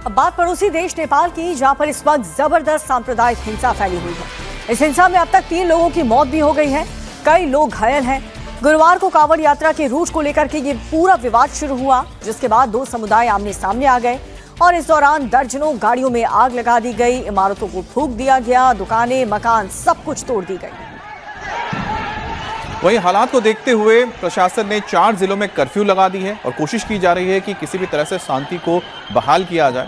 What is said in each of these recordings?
अब बात पड़ोसी देश नेपाल की, जहां पर इस वक्त जबरदस्त सांप्रदायिक हिंसा फैली हुई है। इस हिंसा में अब तक 3 लोगों की मौत भी हो गई है, कई लोग घायल हैं। गुरुवार को कांवड़ यात्रा के रूट को लेकर के ये पूरा विवाद शुरू हुआ, जिसके बाद 2 समुदाय आमने सामने आ गए और इस दौरान दर्जनों गाड़ियों में आग लगा दी गई, इमारतों को फूंक दिया गया, दुकानें, मकान सब कुछ तोड़ दी गई। वहीं हालात को देखते हुए प्रशासन ने 4 जिलों में कर्फ्यू लगा दी है और कोशिश की जा रही है कि किसी भी तरह से शांति को बहाल किया जाए,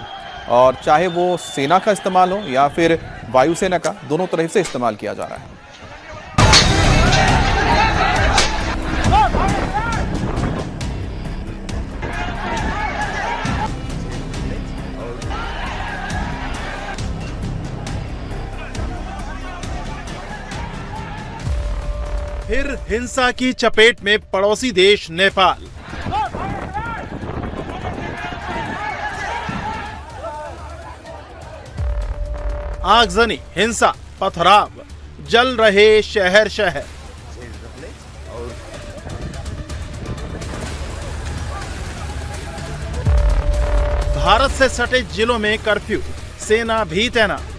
और चाहे वो सेना का इस्तेमाल हो या फिर वायुसेना का, दोनों तरह से इस्तेमाल किया जा रहा है। फिर हिंसा की चपेट में पड़ोसी देश नेपाल। आगजनी, हिंसा, पथराव, जल रहे शहर शहर। भारत से सटे जिलों में कर्फ्यू, सेना भी तैनात।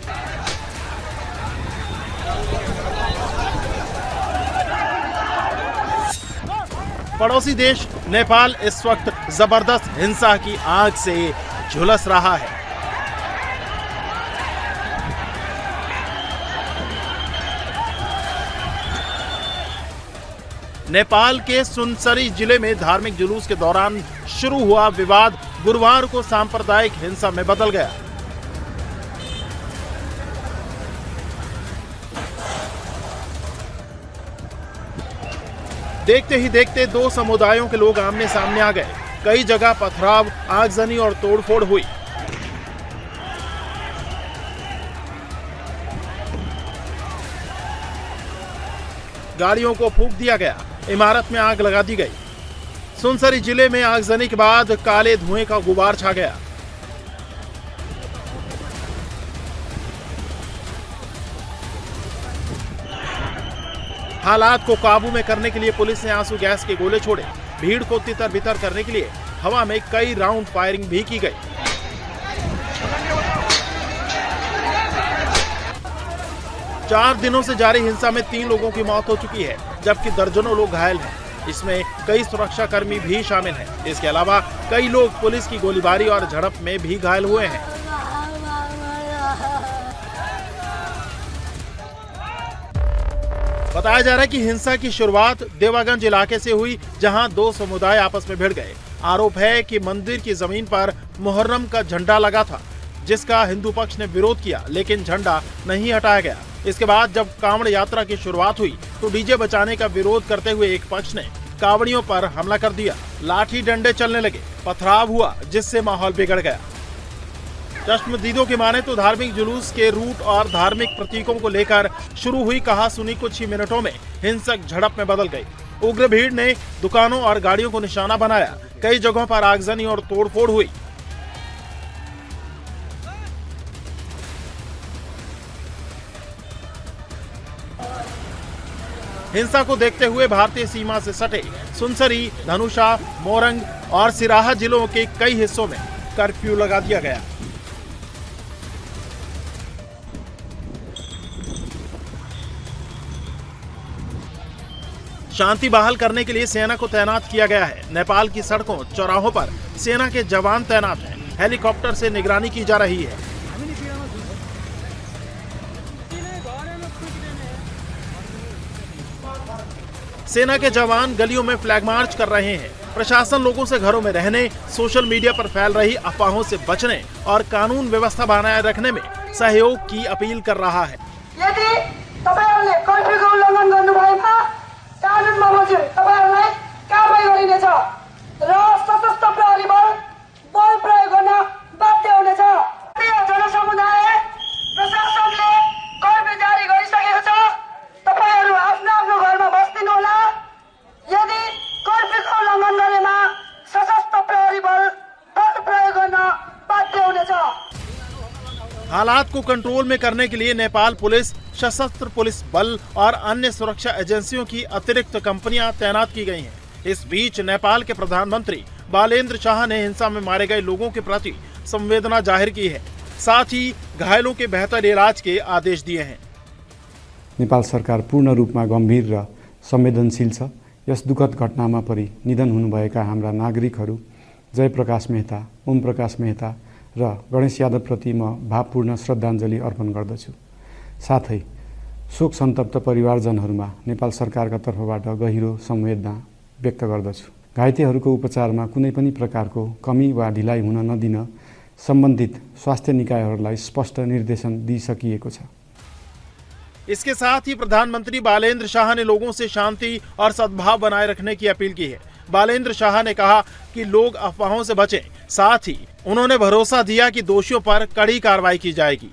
पड़ोसी देश नेपाल इस वक्त जबरदस्त हिंसा की आग से झुलस रहा है। नेपाल के सुनसरी जिले में धार्मिक जुलूस के दौरान शुरू हुआ विवाद गुरुवार को सांप्रदायिक हिंसा में बदल गया। देखते ही देखते 2 समुदायों के लोग आमने सामने आ गए। कई जगह पथराव, आगजनी और तोड़फोड़ हुई। गाड़ियों को फूंक दिया गया, इमारत में आग लगा दी गई। सुनसरी जिले में आगजनी के बाद काले धुएं का गुबार छा गया। हालात को काबू में करने के लिए पुलिस ने आंसू गैस के गोले छोड़े। भीड़ को तितर बितर करने के लिए हवा में कई राउंड फायरिंग भी की गई। चार दिनों से जारी हिंसा में 3 लोगों की मौत हो चुकी है, जबकि दर्जनों लोग घायल हैं। इसमें कई सुरक्षा कर्मी भी शामिल हैं। इसके अलावा कई लोग पुलिस की गोलीबारी और झड़प में भी घायल हुए हैं। बताया जा रहा है कि हिंसा की शुरुआत देवागंज इलाके से हुई, जहां 2 समुदाय आपस में भिड़ गए। आरोप है कि मंदिर की जमीन पर मुहर्रम का झंडा लगा था, जिसका हिंदू पक्ष ने विरोध किया, लेकिन झंडा नहीं हटाया गया। इसके बाद जब कांवड़ यात्रा की शुरुआत हुई तो डीजे बचाने का विरोध करते हुए एक पक्ष ने कांवड़ियों पर हमला कर दिया। लाठी डंडे चलने लगे, पथराव हुआ, जिससे माहौल बिगड़ गया। चश्मदीदों की माने तो धार्मिक जुलूस के रूट और धार्मिक प्रतीकों को लेकर शुरू हुई कहासुनी कुछ ही मिनटों में हिंसक झड़प में बदल गई। उग्र भीड़ ने दुकानों और गाड़ियों को निशाना बनाया। कई जगहों पर आगजनी और तोड़फोड़ हुई। हिंसा को देखते हुए भारतीय सीमा से सटे सुनसरी, धनुषा, मोरंग और सिराहा जिलों के कई हिस्सों में कर्फ्यू लगा दिया गया। शांति बहाल करने के लिए सेना को तैनात किया गया है। नेपाल की सड़कों, चौराहों पर सेना के जवान तैनात हैं। हेलीकॉप्टर से निगरानी की जा रही है। सेना के जवान गलियों में फ्लैग मार्च कर रहे हैं। प्रशासन लोगों से घरों में रहने, सोशल मीडिया पर फैल रही अफवाहों से बचने और कानून व्यवस्था बनाए रखने में सहयोग की अपील कर रहा है। यदि तपाईहरुले कर्फ्यूको उल्लङ्घन गर्नुभएमा कानुनमा बमोजिम तपाईहरुलाई कारबाही गरिनेछ र सशस्त्र प्रहरी बल प्रयोग गर्न बाध्य हुनेछ। जनसमुदाय प्रशासनले कर्फ्यू जारी गरिसकेको छ। तपाईहरु आफ्नो आफ्नो घरमा बस्दिनु होला। यदि कर्फ्यूको उल्लङ्घन गरेमा सशस्त्र प्रहरी बल प्रयोग गर्न बाध्य हुनेछ। हालात को कंट्रोल में करने के लिए नेपाल पुलिस, सशस्त्र पुलिस बल और अन्य सुरक्षा एजेंसियों की अतिरिक्त कंपनियां तैनात की गई हैं। इस बीच नेपाल के प्रधानमंत्री बालेन्द्र शाह ने हिंसा में मारे गए लोगों के प्रति संवेदना जाहिर की है। साथ ही घायलों के बेहतर इलाज के आदेश दिए हैं। नेपाल सरकार पूर्ण रूपमा गम्भीर र संवेदनशील छ। यस दुखद घटनामा परि निधन हुनुभएका हाम्रा नागरिकहरू जयप्रकाश मेहता, ओम प्रकाश मेहता र गणेश यादवप्रति म भावपूर्ण श्रद्धाञ्जली अर्पण गर्दछु। साथै शोक सन्तप्त परिवारजनहरूमा नेपाल सरकारका तर्फबाट गहिरो संवेदना व्यक्त गर्दछु। घाइतेहरूको उपचारमा कुनै पनि प्रकारको कमी वा ढिलाइ हुन नदिन सम्बन्धित स्वास्थ्य निकायहरूलाई स्पष्ट निर्देशन दिइसकिएको छ। इसके साथ ही प्रधानमंत्री बालेंद्र शाह ने लोगों से शांति और सद्भाव बनाए रखने की अपील की है। बालेंद्र शाह ने कहा कि लोग अफवाहों से बचें। साथ ही उन्होंने भरोसा दिया कि दोषियों पर कड़ी कार्रवाई की जाएगी।